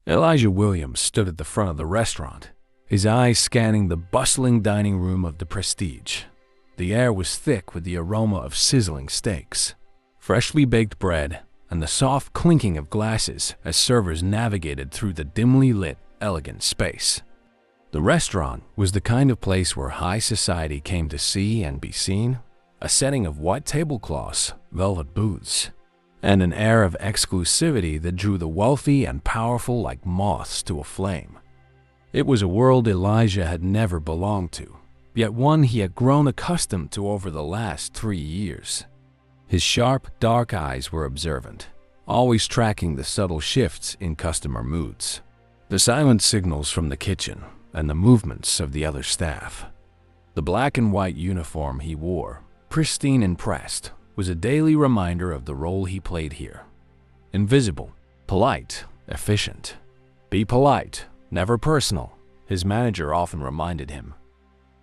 Elijah Williams stood at the front of the restaurant, his eyes scanning the bustling dining room of the Prestige. The air was thick with the aroma of sizzling steaks, freshly baked bread, and the soft clinking of glasses as servers navigated through the dimly lit, elegant space. The restaurant was the kind of place where high society came to see and be seen, a setting of white tablecloths, velvet booths, and an air of exclusivity that drew the wealthy and powerful like moths to a flame. It was a world Elijah had never belonged to, yet one he had grown accustomed to over the last 3 years. His sharp, dark eyes were observant, always tracking the subtle shifts in customer moods, the silent signals from the kitchen, and the movements of the other staff. The black and white uniform he wore, pristine and pressed, was a daily reminder of the role he played here. Invisible, polite, efficient. Be polite, never personal, his manager often reminded him.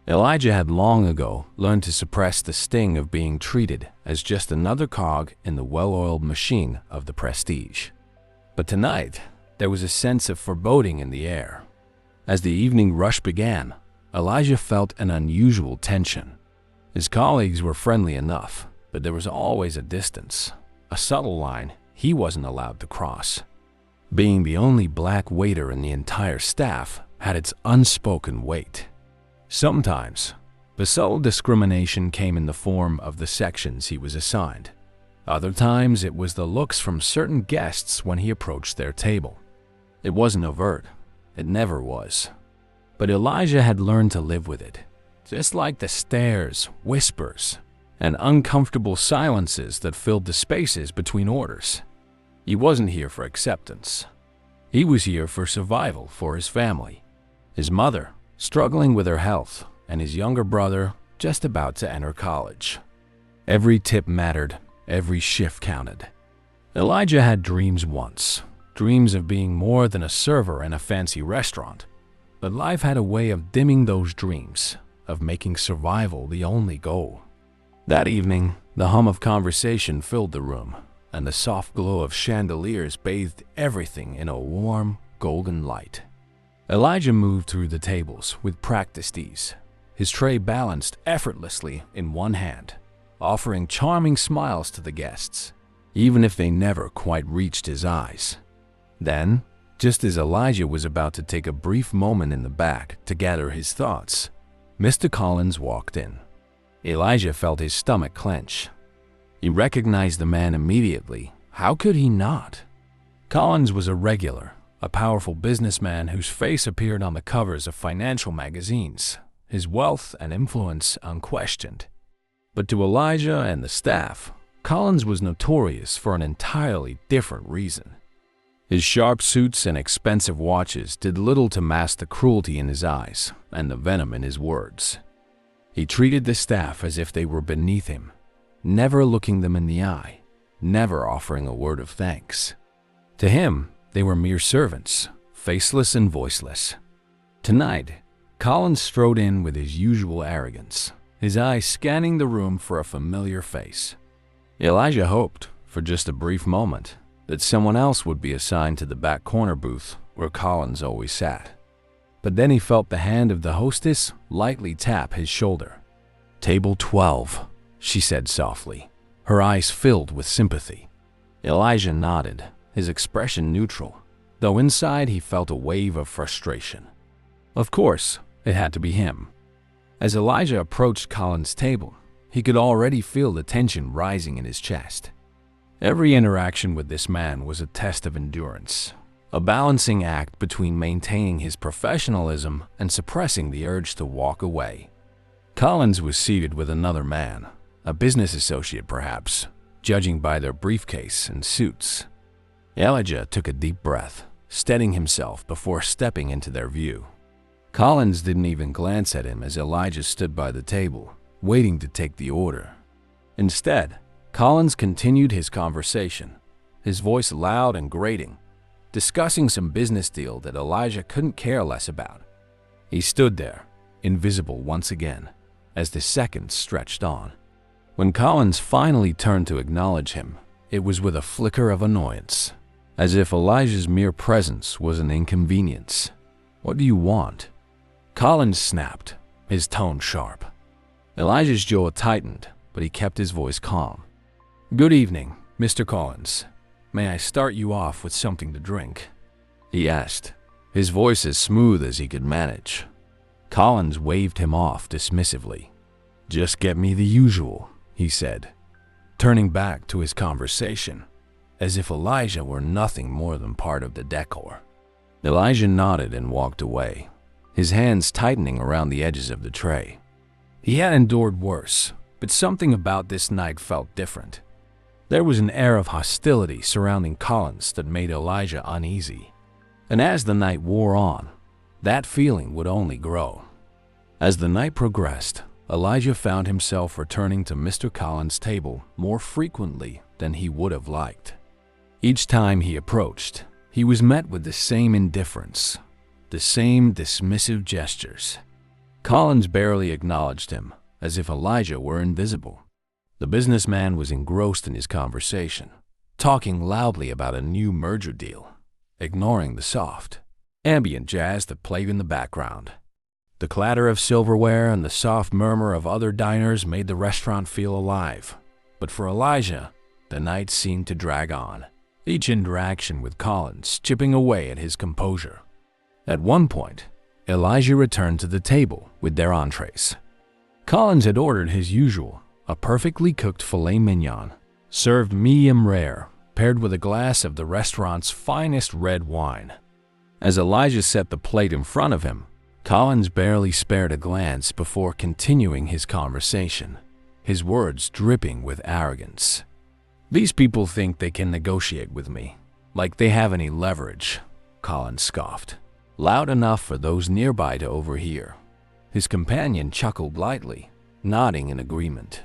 Elijah had long ago learned to suppress the sting of being treated as just another cog in the well-oiled machine of the Prestige. But tonight, there was a sense of foreboding in the air. As the evening rush began, Elijah felt an unusual tension. His colleagues were friendly enough, but there was always a distance, a subtle line he wasn't allowed to cross. Being the only black waiter in the entire staff had its unspoken weight. Sometimes, the subtle discrimination came in the form of the sections he was assigned. Other times, it was the looks from certain guests when he approached their table. It wasn't overt. It never was. But Elijah had learned to live with it, just like the stares, whispers, and uncomfortable silences that filled the spaces between orders. He wasn't here for acceptance. He was here for survival for his family. His mother, struggling with her health, and his younger brother, just about to enter college. Every tip mattered, every shift counted. Elijah had dreams once, dreams of being more than a server in a fancy restaurant. But life had a way of dimming those dreams, of making survival the only goal. That evening, the hum of conversation filled the room, and the soft glow of chandeliers bathed everything in a warm, golden light. Elijah moved through the tables with practiced ease, his tray balanced effortlessly in one hand, offering charming smiles to the guests, even if they never quite reached his eyes. Then, just as Elijah was about to take a brief moment in the back to gather his thoughts, Mr. Collins walked in. Elijah felt his stomach clench. He recognized the man immediately. How could he not? Collins was a regular, a powerful businessman whose face appeared on the covers of financial magazines, his wealth and influence unquestioned. But to Elijah and the staff, Collins was notorious for an entirely different reason. His sharp suits and expensive watches did little to mask the cruelty in his eyes and the venom in his words. He treated the staff as if they were beneath him, never looking them in the eye, never offering a word of thanks. To him, they were mere servants, faceless and voiceless. Tonight, Collins strode in with his usual arrogance, his eyes scanning the room for a familiar face. Elijah hoped, for just a brief moment, that someone else would be assigned to the back corner booth where Collins always sat. But then he felt the hand of the hostess lightly tap his shoulder. "Table 12, she said softly, her eyes filled with sympathy. Elijah nodded, his expression neutral, though inside he felt a wave of frustration. Of course, it had to be him. As Elijah approached Collins' table, he could already feel the tension rising in his chest. Every interaction with this man was a test of endurance, a balancing act between maintaining his professionalism and suppressing the urge to walk away. Collins was seated with another man, a business associate perhaps, judging by their briefcase and suits. Elijah took a deep breath, steadying himself before stepping into their view. Collins didn't even glance at him as Elijah stood by the table, waiting to take the order. Instead, Collins continued his conversation, his voice loud and grating, discussing some business deal that Elijah couldn't care less about. He stood there, invisible once again, as the seconds stretched on. When Collins finally turned to acknowledge him, it was with a flicker of annoyance. as if Elijah's mere presence was an inconvenience. "What do you want?" Collins snapped, his tone sharp. Elijah's jaw tightened, but he kept his voice calm. "Good evening, Mr. Collins. May I start you off with something to drink?" he asked, his voice as smooth as he could manage. Collins waved him off dismissively. "Just get me the usual," he said, turning back to his conversation, as if Elijah were nothing more than part of the decor. Elijah nodded and walked away, his hands tightening around the edges of the tray. He had endured worse, but something about this night felt different. There was an air of hostility surrounding Collins that made Elijah uneasy. And as the night wore on, that feeling would only grow. As the night progressed, Elijah found himself returning to Mr. Collins' table more frequently than he would have liked. Each time he approached, he was met with the same indifference, the same dismissive gestures. Collins barely acknowledged him, as if Elijah were invisible. The businessman was engrossed in his conversation, talking loudly about a new merger deal, ignoring the soft, ambient jazz that played in the background. The clatter of silverware and the soft murmur of other diners made the restaurant feel alive. But for Elijah, the night seemed to drag on, each interaction with Collins chipping away at his composure. At one point, Elijah returned to the table with their entrees. Collins had ordered his usual, a perfectly cooked filet mignon, served medium rare, paired with a glass of the restaurant's finest red wine. As Elijah set the plate in front of him, Collins barely spared a glance before continuing his conversation, his words dripping with arrogance. "These people think they can negotiate with me, like they have any leverage," Collins scoffed, loud enough for those nearby to overhear. His companion chuckled lightly, nodding in agreement.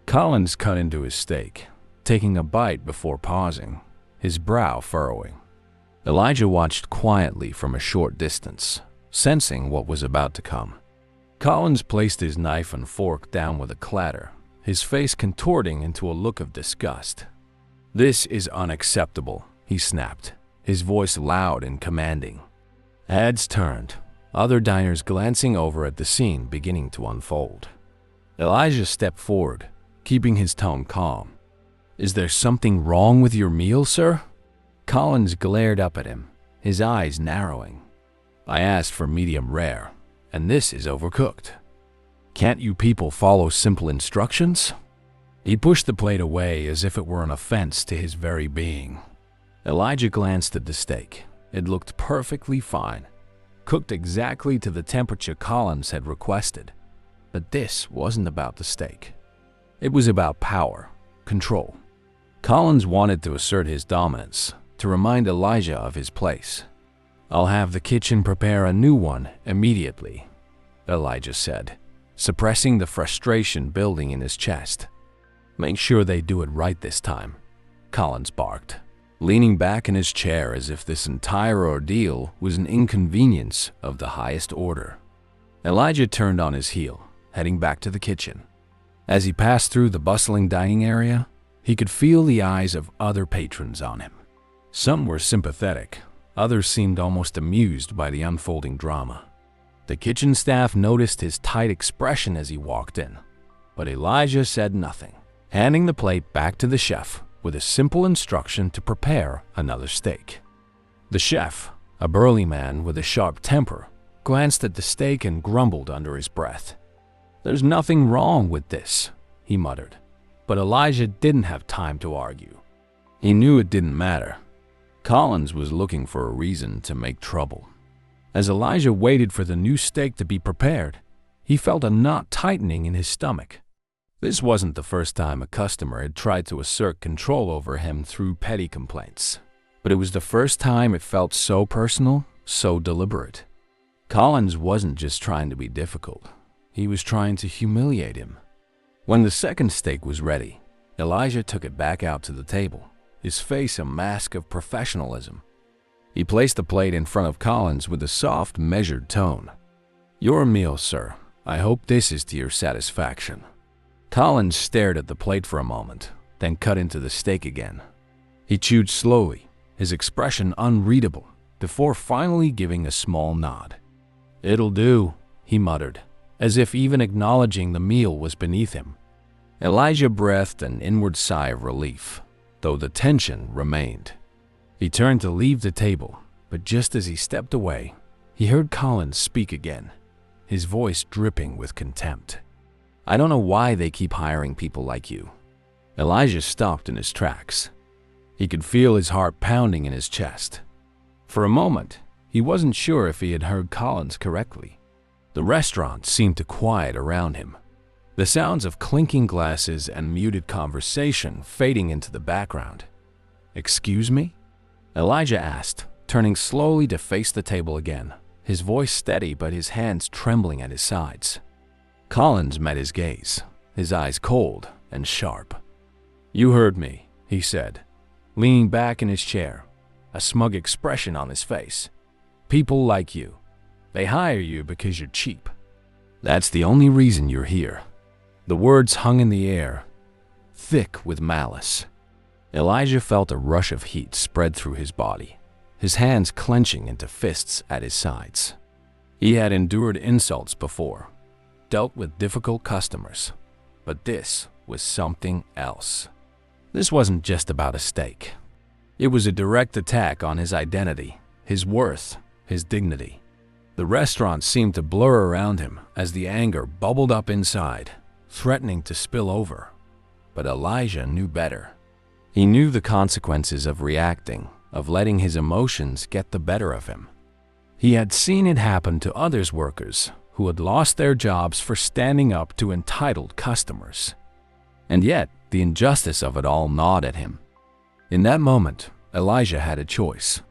Collins cut into his steak, taking a bite before pausing, his brow furrowing. Elijah watched quietly from a short distance, sensing what was about to come. Collins placed his knife and fork down with a clatter, his face contorting into a look of disgust. "This is unacceptable," he snapped, his voice loud and commanding. Heads turned, other diners glancing over at the scene beginning to unfold. Elijah stepped forward, keeping his tone calm. "Is there something wrong with your meal, sir?" Collins glared up at him, his eyes narrowing. "I asked for medium rare, and this is overcooked. Can't you people follow simple instructions?" He pushed the plate away as if it were an offense to his very being. Elijah glanced at the steak. It looked perfectly fine, cooked exactly to the temperature Collins had requested. But this wasn't about the steak. It was about power, control. Collins wanted to assert his dominance, to remind Elijah of his place. "I'll have the kitchen prepare a new one immediately," Elijah said, suppressing the frustration building in his chest. "Make sure they do it right this time," Collins barked, leaning back in his chair as if this entire ordeal was an inconvenience of the highest order. Elijah turned on his heel, heading back to the kitchen. As he passed through the bustling dining area, he could feel the eyes of other patrons on him. Some were sympathetic, others seemed almost amused by the unfolding drama. The kitchen staff noticed his tight expression as he walked in, but Elijah said nothing, handing the plate back to the chef with a simple instruction to prepare another steak. The chef, a burly man with a sharp temper, glanced at the steak and grumbled under his breath. "There's nothing wrong with this," he muttered, but Elijah didn't have time to argue. He knew it didn't matter. Collins was looking for a reason to make trouble. As Elijah waited for the new steak to be prepared, he felt a knot tightening in his stomach. This wasn't the first time a customer had tried to assert control over him through petty complaints, but it was the first time it felt so personal, so deliberate. Collins wasn't just trying to be difficult. He was trying to humiliate him. When the second steak was ready, Elijah took it back out to the table, his face a mask of professionalism. He placed the plate in front of Collins with a soft, measured tone. "Your meal, sir. I hope this is to your satisfaction." Collins stared at the plate for a moment, then cut into the steak again. He chewed slowly, his expression unreadable, before finally giving a small nod. "It'll do," he muttered, as if even acknowledging the meal was beneath him. Elijah breathed an inward sigh of relief, though the tension remained. He turned to leave the table, but just as he stepped away, he heard Collins speak again, his voice dripping with contempt. "I don't know why they keep hiring people like you." Elijah stopped in his tracks. He could feel his heart pounding in his chest. For a moment, he wasn't sure if he had heard Collins correctly. The restaurant seemed to quiet around him, the sounds of clinking glasses and muted conversation fading into the background. "Excuse me?" Elijah asked, turning slowly to face the table again, his voice steady but his hands trembling at his sides. Collins met his gaze, his eyes cold and sharp. "You heard me," he said, leaning back in his chair, a smug expression on his face. "People like you. They hire you because you're cheap. That's the only reason you're here." The words hung in the air, thick with malice. Elijah felt a rush of heat spread through his body, his hands clenching into fists at his sides. He had endured insults before, dealt with difficult customers, but this was something else. This wasn't just about a steak. It was a direct attack on his identity, his worth, his dignity. The restaurant seemed to blur around him as the anger bubbled up inside, threatening to spill over. But Elijah knew better. He knew the consequences of reacting, of letting his emotions get the better of him. He had seen it happen to others workers who had lost their jobs for standing up to entitled customers. And yet, the injustice of it all gnawed at him. In that moment, Elijah had a choice.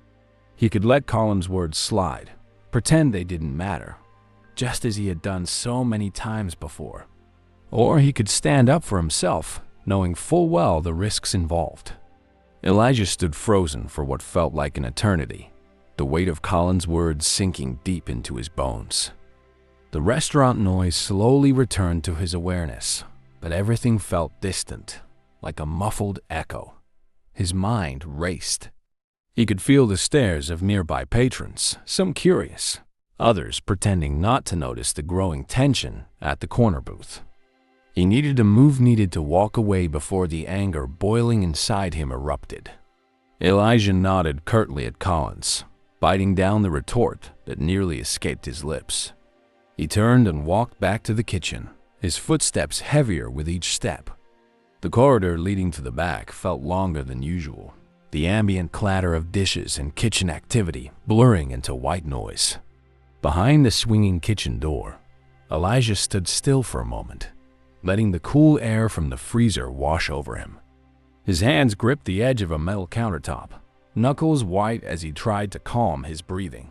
He could let Collins' words slide, pretend they didn't matter, just as he had done so many times before. Or he could stand up for himself, knowing full well the risks involved. Elijah stood frozen for what felt like an eternity, the weight of Collins' words sinking deep into his bones. The restaurant noise slowly returned to his awareness, but everything felt distant, like a muffled echo. His mind raced. He could feel the stares of nearby patrons, some curious, others pretending not to notice the growing tension at the corner booth. He needed a move needed to walk away before the anger boiling inside him erupted. Elijah nodded curtly at Collins, biting down the retort that nearly escaped his lips. He turned and walked back to the kitchen, his footsteps heavier with each step. The corridor leading to the back felt longer than usual, the ambient clatter of dishes and kitchen activity blurring into white noise. Behind the swinging kitchen door, Elijah stood still for a moment, letting the cool air from the freezer wash over him. His hands gripped the edge of a metal countertop, knuckles white as he tried to calm his breathing.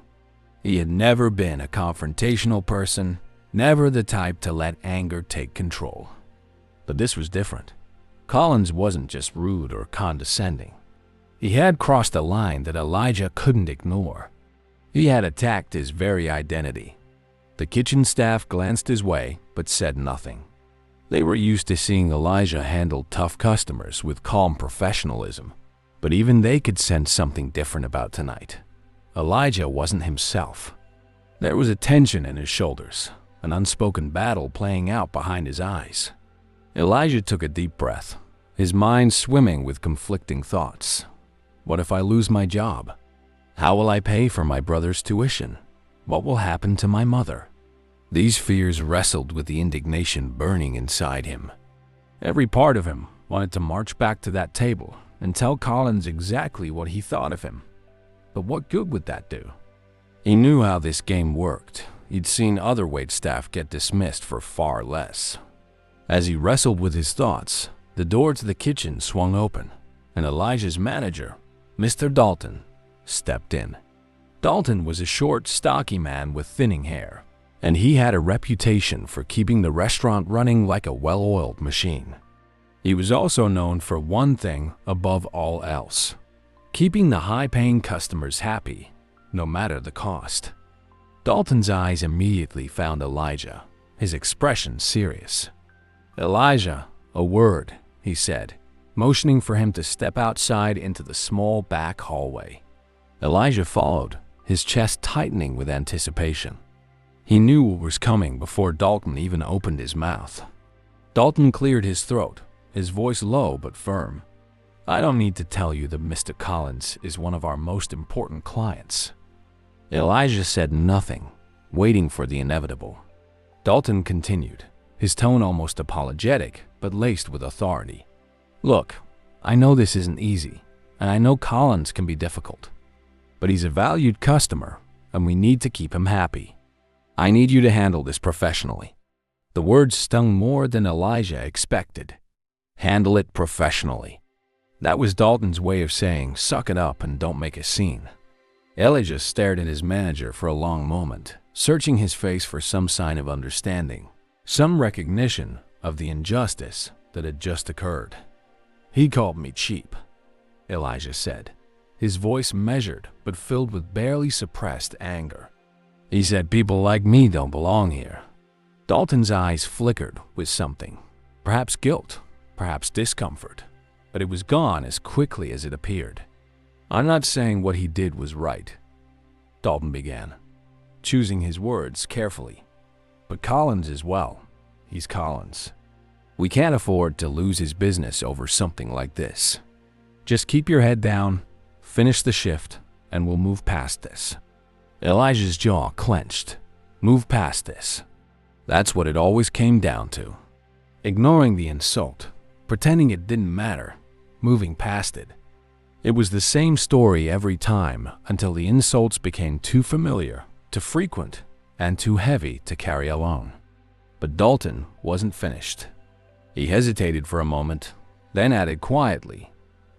He had never been a confrontational person, never the type to let anger take control. But this was different. Collins wasn't just rude or condescending. He had crossed a line that Elijah couldn't ignore. He had attacked his very identity. The kitchen staff glanced his way but said nothing. They were used to seeing Elijah handle tough customers with calm professionalism, but even they could sense something different about tonight. Elijah wasn't himself. There was a tension in his shoulders, an unspoken battle playing out behind his eyes. Elijah took a deep breath, his mind swimming with conflicting thoughts. What if I lose my job? How will I pay for my brother's tuition? What will happen to my mother? These fears wrestled with the indignation burning inside him. Every part of him wanted to march back to that table and tell Collins exactly what he thought of him. But what good would that do? He knew how this game worked. He'd seen other waitstaff get dismissed for far less. As he wrestled with his thoughts, the door to the kitchen swung open, and Elijah's manager, Mr. Dalton, stepped in. Dalton was a short, stocky man with thinning hair, and he had a reputation for keeping the restaurant running like a well-oiled machine. He was also known for one thing above all else: keeping the high-paying customers happy, no matter the cost. Dalton's eyes immediately found Elijah, his expression serious. "Elijah, a word," he said, motioning for him to step outside into the small back hallway. Elijah followed, his chest tightening with anticipation. He knew what was coming before Dalton even opened his mouth. Dalton cleared his throat, his voice low but firm. "I don't need to tell you that Mr. Collins is one of our most important clients." Elijah said nothing, waiting for the inevitable. Dalton continued, his tone almost apologetic but laced with authority. "Look, I know this isn't easy, and I know Collins can be difficult. But he's a valued customer, and we need to keep him happy. I need you to handle this professionally." The words stung more than Elijah expected. Handle it professionally. That was Dalton's way of saying, suck it up and don't make a scene. Elijah stared at his manager for a long moment, searching his face for some sign of understanding, some recognition of the injustice that had just occurred. "He called me cheap," Elijah said, his voice measured but filled with barely suppressed anger. "He said people like me don't belong here." Dalton's eyes flickered with something, perhaps guilt, perhaps discomfort, but it was gone as quickly as it appeared. "I'm not saying what he did was right," Dalton began, choosing his words carefully. "But Collins as well. He's Collins. We can't afford to lose his business over something like this. Just keep your head down, finish the shift, and we'll move past this." Elijah's jaw clenched. Move past this. That's what it always came down to. Ignoring the insult, pretending it didn't matter, moving past it. It was the same story every time until the insults became too familiar, too frequent, and too heavy to carry alone. But Dalton wasn't finished. He hesitated for a moment, then added quietly,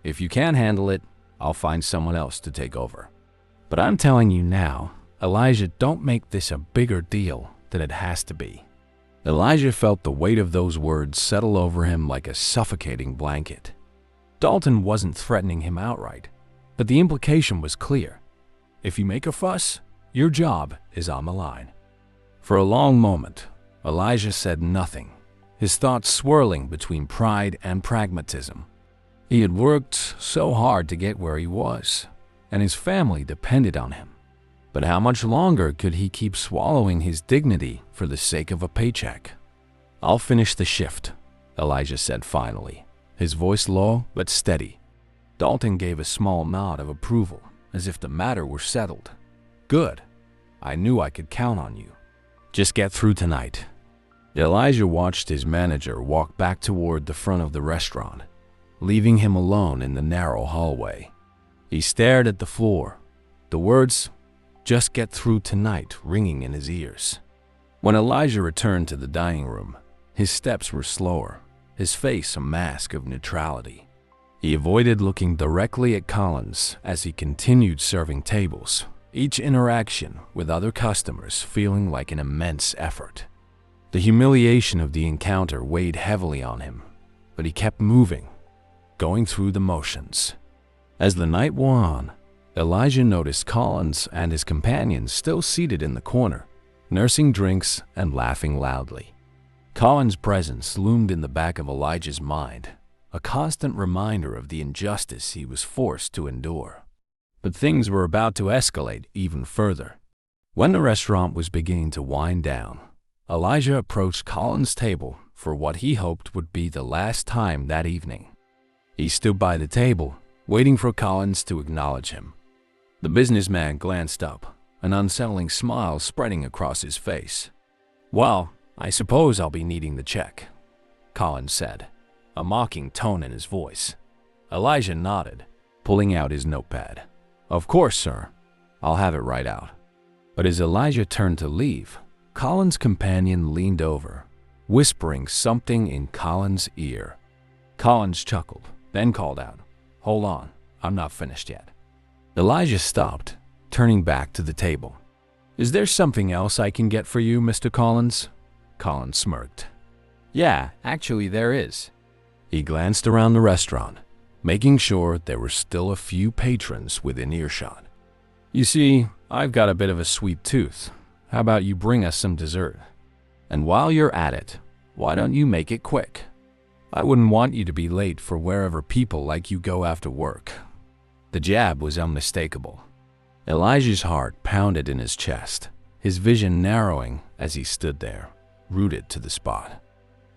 "If you can't handle it, I'll find someone else to take over. But I'm telling you now, Elijah, don't make this a bigger deal than it has to be." Elijah felt the weight of those words settle over him like a suffocating blanket. Dalton wasn't threatening him outright, but the implication was clear. If you make a fuss, your job is on the line. For a long moment, Elijah said nothing, his thoughts swirling between pride and pragmatism. He had worked so hard to get where he was, and his family depended on him. But how much longer could he keep swallowing his dignity for the sake of a paycheck? "I'll finish the shift," Elijah said finally, his voice low but steady. Dalton gave a small nod of approval, as if the matter were settled. "Good. I knew I could count on you. Just get through tonight." Elijah watched his manager walk back toward the front of the restaurant, leaving him alone in the narrow hallway. He stared at the floor, the words, "Just get through tonight," ringing in his ears. When Elijah returned to the dining room, his steps were slower, his face a mask of neutrality. He avoided looking directly at Collins as he continued serving tables, each interaction with other customers feeling like an immense effort. The humiliation of the encounter weighed heavily on him, but he kept moving, going through the motions. As the night wore on, Elijah noticed Collins and his companions still seated in the corner, nursing drinks and laughing loudly. Collins' presence loomed in the back of Elijah's mind, a constant reminder of the injustice he was forced to endure. But things were about to escalate even further. When the restaurant was beginning to wind down, Elijah approached Collins' table for what he hoped would be the last time that evening. He stood by the table, waiting for Collins to acknowledge him. The businessman glanced up, an unsettling smile spreading across his face. "Well, I suppose I'll be needing the check," Collins said, a mocking tone in his voice. Elijah nodded, pulling out his notepad. "Of course, sir. I'll have it right out." But as Elijah turned to leave, Collins' companion leaned over, whispering something in Collins' ear. Collins chuckled, then called out, "Hold on, I'm not finished yet." Elijah stopped, turning back to the table. "Is there something else I can get for you, Mr. Collins?" Collins smirked. "Yeah, actually there is." He glanced around the restaurant, making sure there were still a few patrons within earshot. "You see, I've got a bit of a sweet tooth. How about you bring us some dessert? And while you're at it, why don't you make it quick?" I wouldn't want you to be late for wherever people like you go after work." The jab was unmistakable. Elijah's heart pounded in his chest, his vision narrowing as he stood there, rooted to the spot.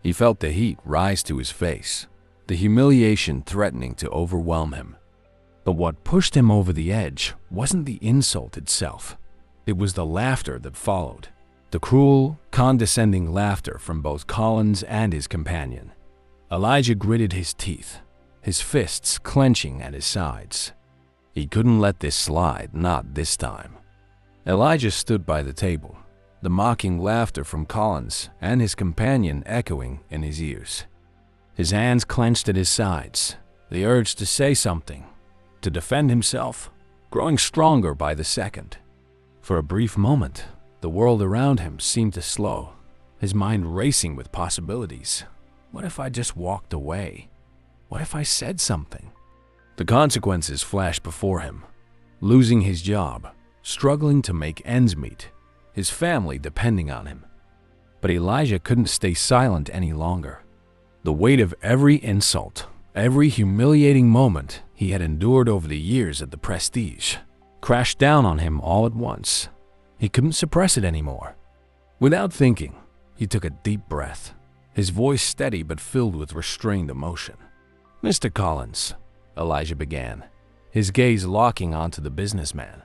He felt the heat rise to his face, the humiliation threatening to overwhelm him. But what pushed him over the edge wasn't the insult itself. It was the laughter that followed, the cruel, condescending laughter from both Collins and his companion. Elijah gritted his teeth, his fists clenching at his sides. He couldn't let this slide, not this time. Elijah stood by the table, the mocking laughter from Collins and his companion echoing in his ears. His hands clenched at his sides, the urge to say something, to defend himself, growing stronger by the second. For a brief moment, the world around him seemed to slow, his mind racing with possibilities. What if I just walked away? What if I said something? The consequences flashed before him. Losing his job, struggling to make ends meet, his family depending on him. But Elijah couldn't stay silent any longer. The weight of every insult, every humiliating moment he had endured over the years at the Prestige, crashed down on him all at once. He couldn't suppress it anymore. Without thinking, he took a deep breath, his voice steady but filled with restrained emotion. "Mr. Collins," Elijah began, his gaze locking onto the businessman.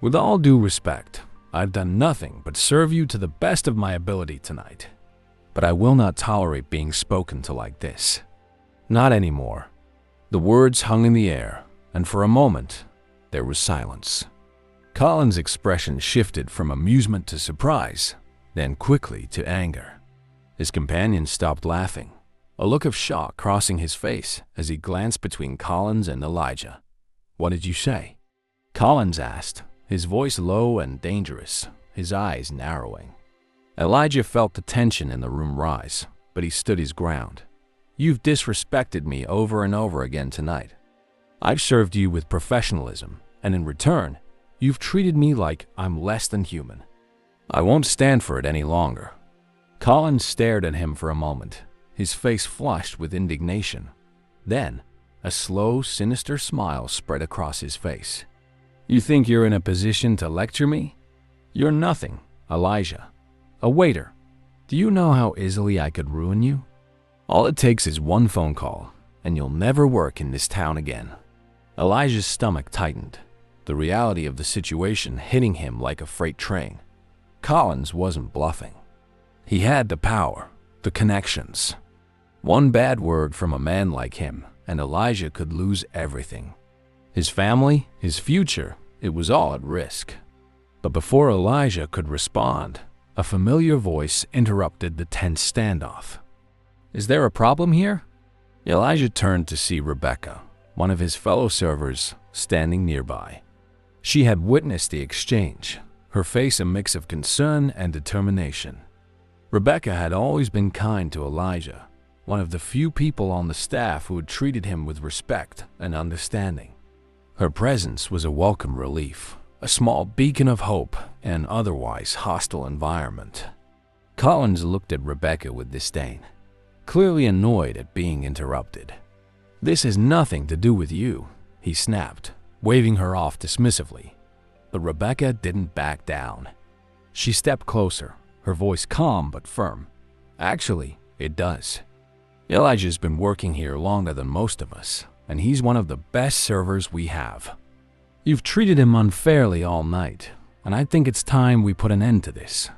"With all due respect, I've done nothing but serve you to the best of my ability tonight. But I will not tolerate being spoken to like this. Not anymore." The words hung in the air, and for a moment, there was silence. Collins' expression shifted from amusement to surprise, then quickly to anger. His companion stopped laughing, a look of shock crossing his face as he glanced between Collins and Elijah. "What did you say?" Collins asked, his voice low and dangerous, his eyes narrowing. Elijah felt the tension in the room rise, but he stood his ground. "You've disrespected me over and over again tonight. I've served you with professionalism, and in return, you've treated me like I'm less than human. I won't stand for it any longer." Collins stared at him for a moment, his face flushed with indignation. Then, a slow, sinister smile spread across his face. "You think you're in a position to lecture me? You're nothing, Elijah. A waiter. Do you know how easily I could ruin you? All it takes is one phone call, and you'll never work in this town again." Elijah's stomach tightened, the reality of the situation hitting him like a freight train. Collins wasn't bluffing. He had the power, the connections. One bad word from a man like him, and Elijah could lose everything. His family, his future, it was all at risk. But before Elijah could respond, a familiar voice interrupted the tense standoff. "Is there a problem here?" Elijah turned to see Rebecca, one of his fellow servers, standing nearby. She had witnessed the exchange, her face a mix of concern and determination. Rebecca had always been kind to Elijah, one of the few people on the staff who had treated him with respect and understanding. Her presence was a welcome relief, a small beacon of hope in an otherwise hostile environment. Collins looked at Rebecca with disdain, clearly annoyed at being interrupted. "This has nothing to do with you," he snapped, waving her off dismissively. But Rebecca didn't back down. She stepped closer, her voice calm but firm. "Actually, it does. Elijah's been working here longer than most of us, and he's one of the best servers we have. You've treated him unfairly all night, and I think it's time we put an end to this."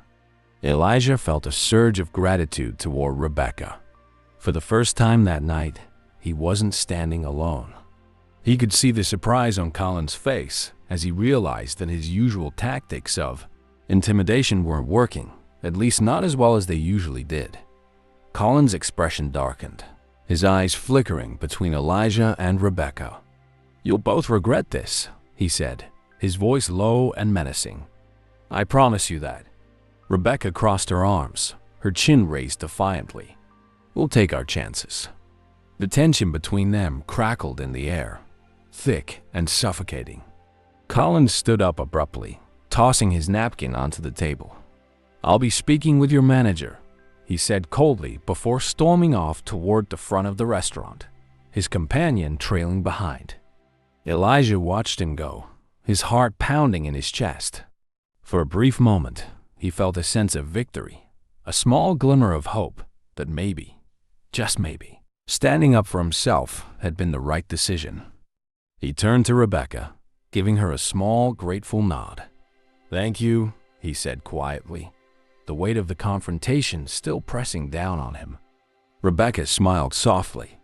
Elijah felt a surge of gratitude toward Rebecca. For the first time that night, he wasn't standing alone. He could see the surprise on Collins' face as he realized that his usual tactics of intimidation weren't working, at least not as well as they usually did. Collins' expression darkened, his eyes flickering between Elijah and Rebecca. "You'll both regret this," he said, his voice low and menacing. "I promise you that." Rebecca crossed her arms, her chin raised defiantly. "We'll take our chances." The tension between them crackled in the air, thick and suffocating. Collins stood up abruptly, tossing his napkin onto the table. "I'll be speaking with your manager," he said coldly before storming off toward the front of the restaurant, his companion trailing behind. Elijah watched him go, his heart pounding in his chest. For a brief moment, he felt a sense of victory, a small glimmer of hope that maybe, just maybe, standing up for himself had been the right decision. He turned to Rebecca, giving her a small, grateful nod. "Thank you," he said quietly, the weight of the confrontation still pressing down on him. Rebecca smiled softly.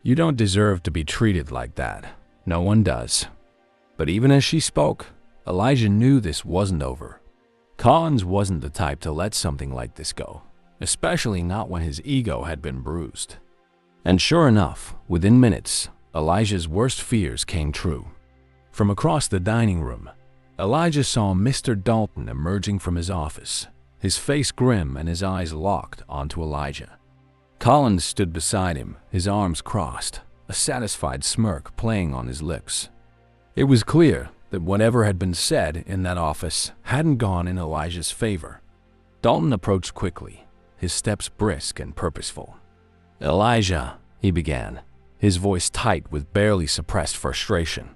"You don't deserve to be treated like that. No one does." But even as she spoke, Elijah knew this wasn't over. Collins wasn't the type to let something like this go, especially not when his ego had been bruised. And sure enough, within minutes, Elijah's worst fears came true. From across the dining room, Elijah saw Mr. Dalton emerging from his office, his face grim and his eyes locked onto Elijah. Collins stood beside him, his arms crossed, a satisfied smirk playing on his lips. It was clear that whatever had been said in that office hadn't gone in Elijah's favor. Dalton approached quickly, his steps brisk and purposeful. "Elijah," he began, his voice tight with barely suppressed frustration.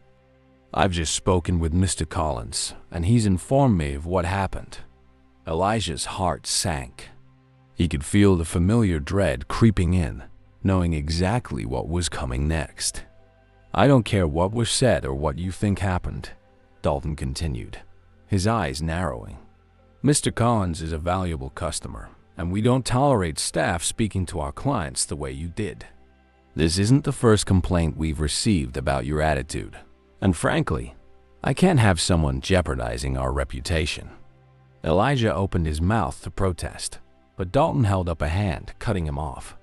"I've just spoken with Mr. Collins, and he's informed me of what happened." Elijah's heart sank. He could feel the familiar dread creeping in, knowing exactly what was coming next. "I don't care what was said or what you think happened," Dalton continued, his eyes narrowing. "Mr. Collins is a valuable customer, and we don't tolerate staff speaking to our clients the way you did. This isn't the first complaint we've received about your attitude, and frankly, I can't have someone jeopardizing our reputation." Elijah opened his mouth to protest, but Dalton held up a hand, cutting him off.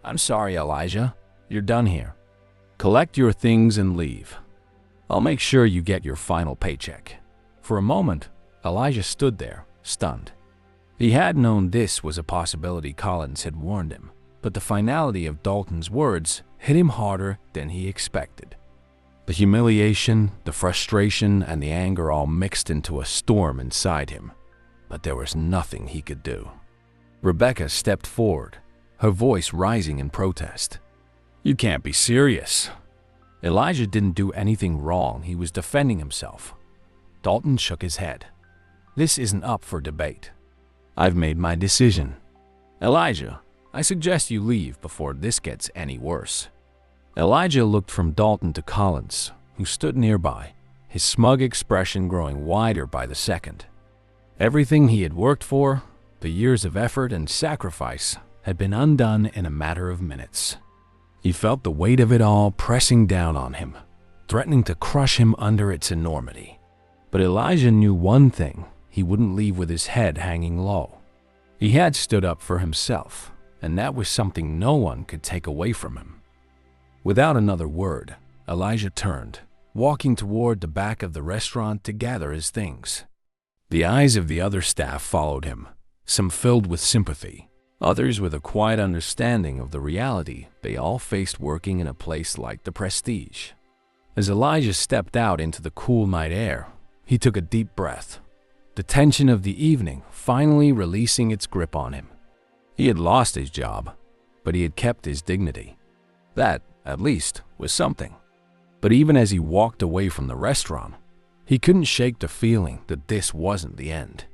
"I'm sorry, Elijah. You're done here. Collect your things and leave. I'll make sure you get your final paycheck." For a moment, Elijah stood there, stunned. He had known this was a possibility Collins had warned him, but the finality of Dalton's words hit him harder than he expected. The humiliation, the frustration, and the anger all mixed into a storm inside him, but there was nothing he could do. Rebecca stepped forward, her voice rising in protest. "You can't be serious." Elijah didn't do anything wrong, he was defending himself. Dalton shook his head. "This isn't up for debate. I've made my decision. Elijah, I suggest you leave before this gets any worse." Elijah looked from Dalton to Collins, who stood nearby, his smug expression growing wider by the second. Everything he had worked for, the years of effort and sacrifice, had been undone in a matter of minutes. He felt the weight of it all pressing down on him, threatening to crush him under its enormity. But Elijah knew one thing: he wouldn't leave with his head hanging low. He had stood up for himself, and that was something no one could take away from him. Without another word, Elijah turned, walking toward the back of the restaurant to gather his things. The eyes of the other staff followed him, some filled with sympathy, others with a quiet understanding of the reality they all faced working in a place like the Prestige. As Elijah stepped out into the cool night air, he took a deep breath, the tension of the evening finally releasing its grip on him. He had lost his job, but he had kept his dignity. That, at least, was something. But even as he walked away from the restaurant, he couldn't shake the feeling that this wasn't the end.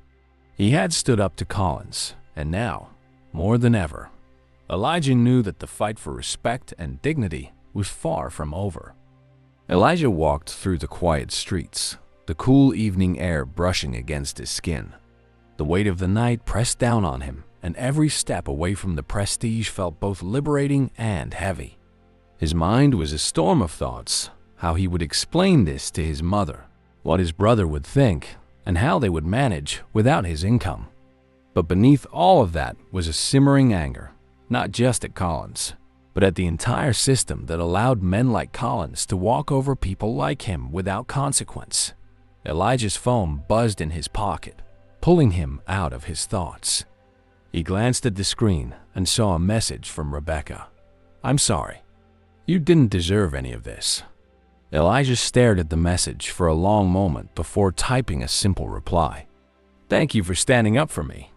He had stood up to Collins, and now, more than ever, Elijah knew that the fight for respect and dignity was far from over. Elijah walked through the quiet streets, the cool evening air brushing against his skin. The weight of the night pressed down on him, and every step away from the Prestige felt both liberating and heavy. His mind was a storm of thoughts: how he would explain this to his mother, what his brother would think, and how they would manage without his income. But beneath all of that was a simmering anger, not just at Collins, but at the entire system that allowed men like Collins to walk over people like him without consequence. Elijah's phone buzzed in his pocket, pulling him out of his thoughts. He glanced at the screen and saw a message from Rebecca. "I'm sorry. You didn't deserve any of this." Elijah stared at the message for a long moment before typing a simple reply. "Thank you for standing up for me."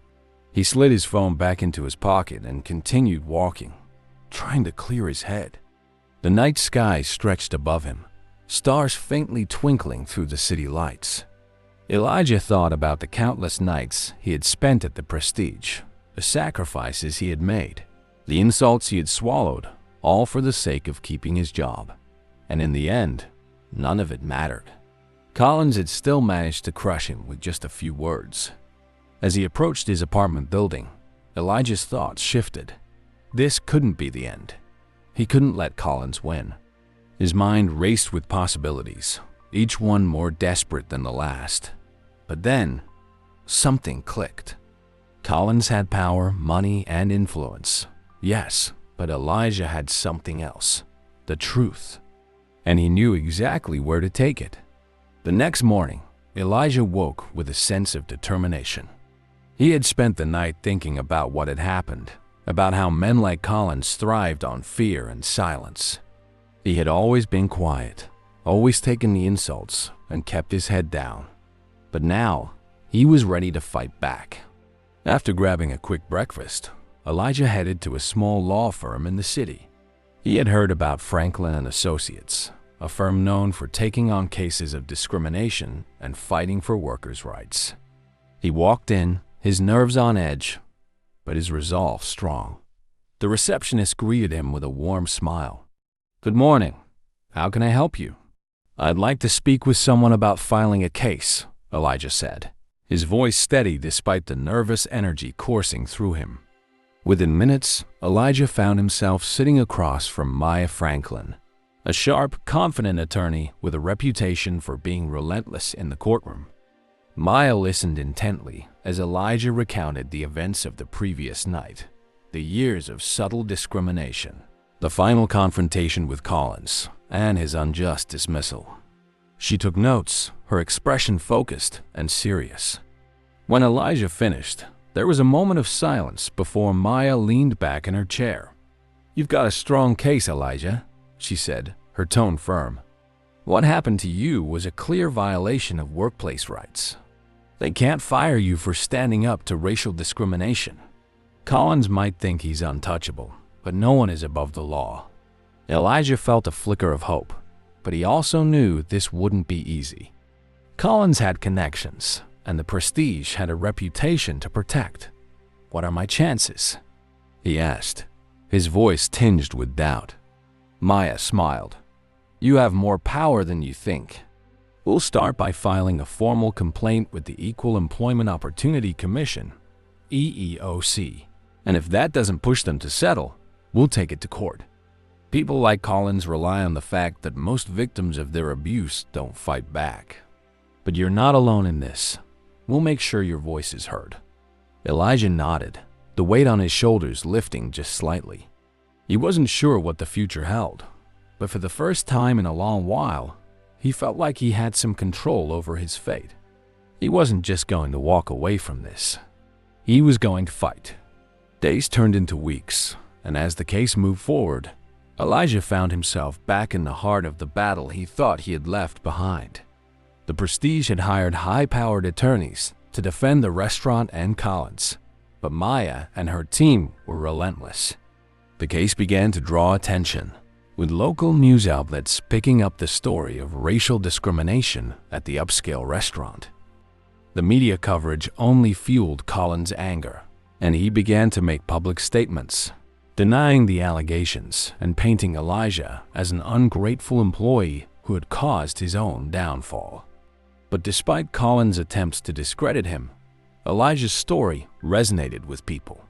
He slid his phone back into his pocket and continued walking, trying to clear his head. The night sky stretched above him, stars faintly twinkling through the city lights. Elijah thought about the countless nights he had spent at the Prestige, the sacrifices he had made, the insults he had swallowed, all for the sake of keeping his job. And in the end, none of it mattered. Collins had still managed to crush him with just a few words. As he approached his apartment building, Elijah's thoughts shifted. This couldn't be the end. He couldn't let Collins win. His mind raced with possibilities, each one more desperate than the last. But then, something clicked. Collins had power, money, and influence. Yes, but Elijah had something else. The truth. And he knew exactly where to take it. The next morning, Elijah woke with a sense of determination. He had spent the night thinking about what had happened, about how men like Collins thrived on fear and silence. He had always been quiet, always taken the insults, and kept his head down. But now, he was ready to fight back. After grabbing a quick breakfast, Elijah headed to a small law firm in the city. He had heard about Franklin and Associates, a firm known for taking on cases of discrimination and fighting for workers' rights. He walked in, his nerves on edge, but his resolve strong. The receptionist greeted him with a warm smile. "Good morning. How can I help you?" "I'd like to speak with someone about filing a case," Elijah said, his voice steady despite the nervous energy coursing through him. Within minutes, Elijah found himself sitting across from Maya Franklin, a sharp, confident attorney with a reputation for being relentless in the courtroom. Maya listened intently as Elijah recounted the events of the previous night, the years of subtle discrimination, the final confrontation with Collins, and his unjust dismissal. She took notes, her expression focused and serious. When Elijah finished, there was a moment of silence before Maya leaned back in her chair. "You've got a strong case, Elijah," she said, her tone firm. "What happened to you was a clear violation of workplace rights. They can't fire you for standing up to racial discrimination. Collins might think he's untouchable, but no one is above the law." Elijah felt a flicker of hope, but he also knew this wouldn't be easy. Collins had connections, and the Prestige had a reputation to protect. "What are my chances?" he asked, his voice tinged with doubt. Maya smiled. "You have more power than you think. We'll start by filing a formal complaint with the Equal Employment Opportunity Commission, EEOC, and if that doesn't push them to settle, we'll take it to court. People like Collins rely on the fact that most victims of their abuse don't fight back. But you're not alone in this. We'll make sure your voice is heard." Elijah nodded, the weight on his shoulders lifting just slightly. He wasn't sure what the future held, but for the first time in a long while, he felt like he had some control over his fate. He wasn't just going to walk away from this. He was going to fight. Days turned into weeks, and as the case moved forward, Elijah found himself back in the heart of the battle he thought he had left behind. The Prestige had hired high-powered attorneys to defend the restaurant and Collins, but Maya and her team were relentless. The case began to draw attention, with local news outlets picking up the story of racial discrimination at the upscale restaurant. The media coverage only fueled Collins' anger, and he began to make public statements, denying the allegations and painting Elijah as an ungrateful employee who had caused his own downfall. But despite Collins' attempts to discredit him, Elijah's story resonated with people.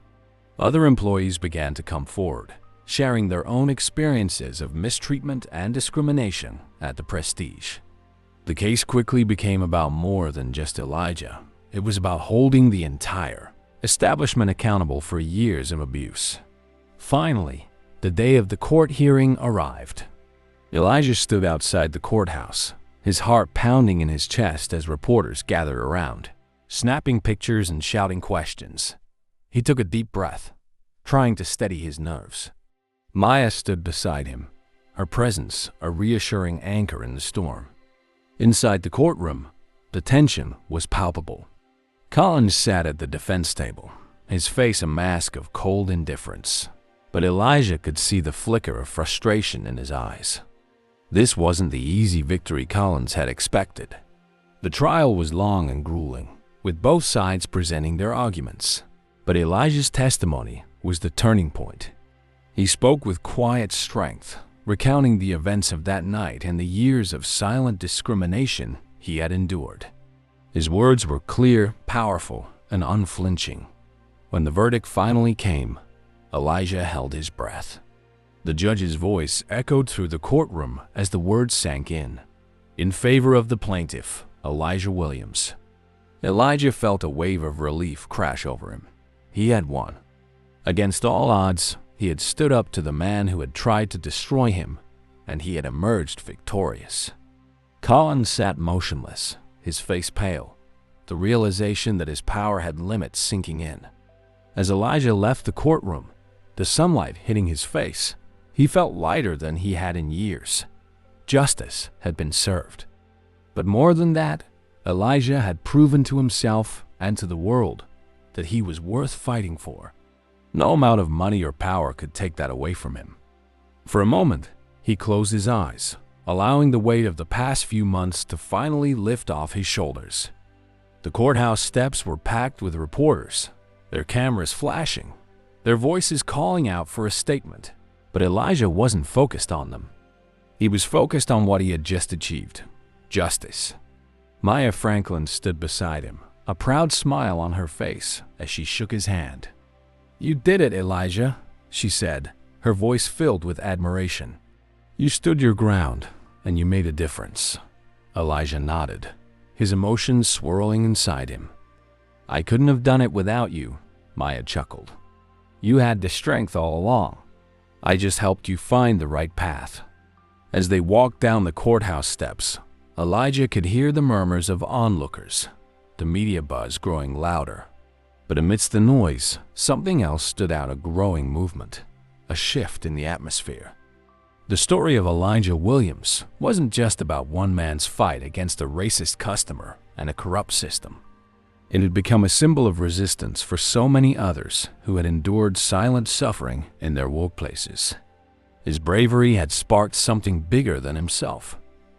Other employees began to come forward, sharing their own experiences of mistreatment and discrimination at the Prestige. The case quickly became about more than just Elijah. It was about holding the entire establishment accountable for years of abuse. Finally, the day of the court hearing arrived. Elijah stood outside the courthouse, his heart pounding in his chest as reporters gathered around, snapping pictures and shouting questions. He took a deep breath, trying to steady his nerves. Maya stood beside him, her presence a reassuring anchor in the storm. Inside the courtroom, the tension was palpable. Collins sat at the defense table, his face a mask of cold indifference. But Elijah could see the flicker of frustration in his eyes. This wasn't the easy victory Collins had expected. The trial was long and grueling, with both sides presenting their arguments. But Elijah's testimony was the turning point. He spoke with quiet strength, recounting the events of that night and the years of silent discrimination he had endured. His words were clear, powerful, and unflinching. When the verdict finally came, Elijah held his breath. The judge's voice echoed through the courtroom as the words sank in favor of the plaintiff, Elijah Williams. Elijah felt a wave of relief crash over him. He had won. Against all odds, he had stood up to the man who had tried to destroy him, and he had emerged victorious. Collins sat motionless, his face pale, the realization that his power had limits sinking in. As Elijah left the courtroom, the sunlight hitting his face, he felt lighter than he had in years. Justice had been served. But more than that, Elijah had proven to himself and to the world that he was worth fighting for. No amount of money or power could take that away from him. For a moment, he closed his eyes, allowing the weight of the past few months to finally lift off his shoulders. The courthouse steps were packed with reporters, their cameras flashing, their voices calling out for a statement. But Elijah wasn't focused on them. He was focused on what he had just achieved: justice. Maya Franklin stood beside him, a proud smile on her face as she shook his hand. "You did it, Elijah," she said, her voice filled with admiration. "You stood your ground, and you made a difference." Elijah nodded, his emotions swirling inside him. "I couldn't have done it without you," Maya chuckled. "You had the strength all along. I just helped you find the right path." As they walked down the courthouse steps, Elijah could hear the murmurs of onlookers, the media buzz growing louder. But amidst the noise, something else stood out: a growing movement, a shift in the atmosphere. The story of Elijah Williams wasn't just about one man's fight against a racist customer and a corrupt system. It had become a symbol of resistance for so many others who had endured silent suffering in their workplaces. His bravery had sparked something bigger than himself.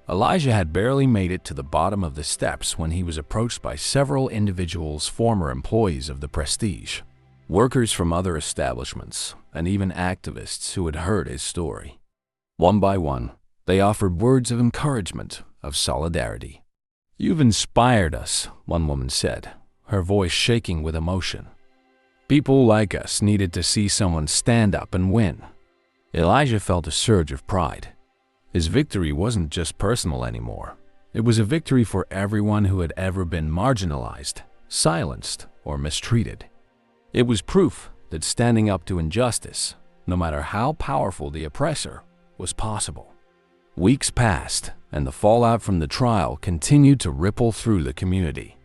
Elijah had barely made it to the bottom of the steps when he was approached by several individuals, former employees of the Prestige, workers from other establishments, and even activists who had heard his story. One by one, they offered words of encouragement, of solidarity. "You've inspired us," one woman said, her voice shaking with emotion. "People like us needed to see someone stand up and win." Elijah felt a surge of pride. His victory wasn't just personal anymore. It was a victory for everyone who had ever been marginalized, silenced, or mistreated. It was proof that standing up to injustice, no matter how powerful the oppressor, was possible. Weeks passed, and the fallout from the trial continued to ripple through the community.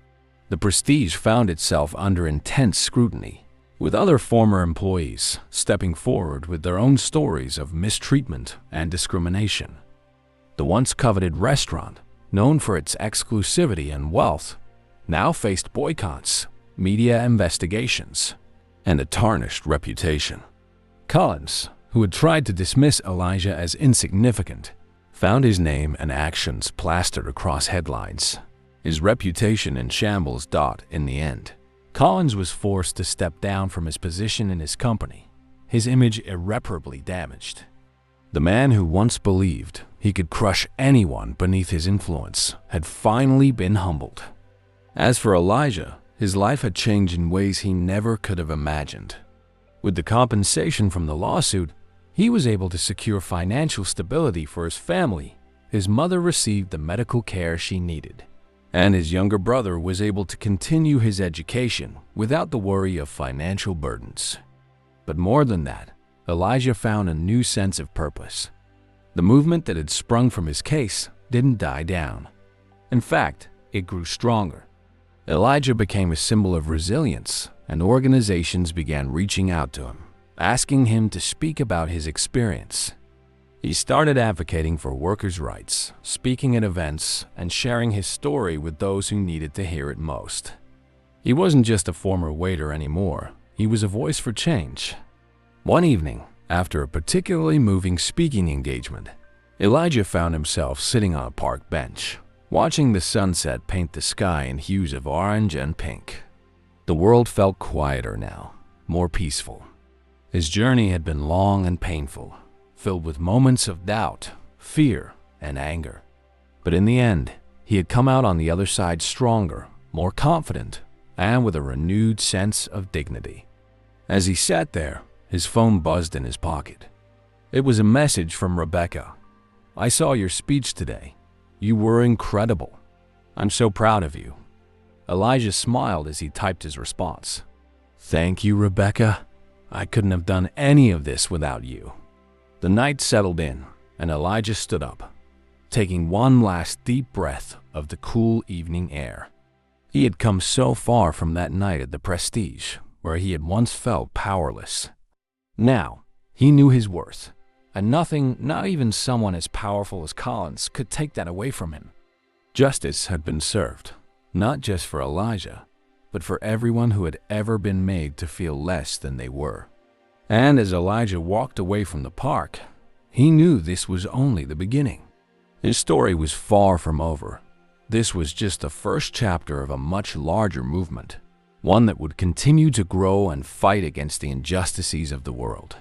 The Prestige found itself under intense scrutiny, with other former employees stepping forward with their own stories of mistreatment and discrimination. The once coveted restaurant, known for its exclusivity and wealth, now faced boycotts, media investigations, and a tarnished reputation. Collins, who had tried to dismiss Elijah as insignificant, found his name and actions plastered across headlines. His reputation in shambles. In the end, Collins was forced to step down from his position in his company, his image irreparably damaged. The man who once believed he could crush anyone beneath his influence had finally been humbled. As for Elijah, his life had changed in ways he never could have imagined. With the compensation from the lawsuit, he was able to secure financial stability for his family. His mother received the medical care she needed, and his younger brother was able to continue his education without the worry of financial burdens. But more than that, Elijah found a new sense of purpose. The movement that had sprung from his case didn't die down. In fact, it grew stronger. Elijah became a symbol of resilience, and organizations began reaching out to him, asking him to speak about his experience. He started advocating for workers' rights, speaking at events, and sharing his story with those who needed to hear it most. He wasn't just a former waiter anymore. He was a voice for change. One evening, after a particularly moving speaking engagement, Elijah found himself sitting on a park bench, watching the sunset paint the sky in hues of orange and pink. The world felt quieter now, more peaceful. His journey had been long and painful, filled with moments of doubt, fear, and anger. But in the end, he had come out on the other side stronger, more confident, and with a renewed sense of dignity. As he sat there, his phone buzzed in his pocket. It was a message from Rebecca. "I saw your speech today. You were incredible. I'm so proud of you." Elijah smiled as he typed his response. "Thank you, Rebecca. I couldn't have done any of this without you." The night settled in, and Elijah stood up, taking one last deep breath of the cool evening air. He had come so far from that night at the Prestige, where he had once felt powerless. Now, he knew his worth, and nothing, not even someone as powerful as Collins, could take that away from him. Justice had been served, not just for Elijah, but for everyone who had ever been made to feel less than they were. And as Elijah walked away from the park, he knew this was only the beginning. His story was far from over. This was just the first chapter of a much larger movement, one that would continue to grow and fight against the injustices of the world.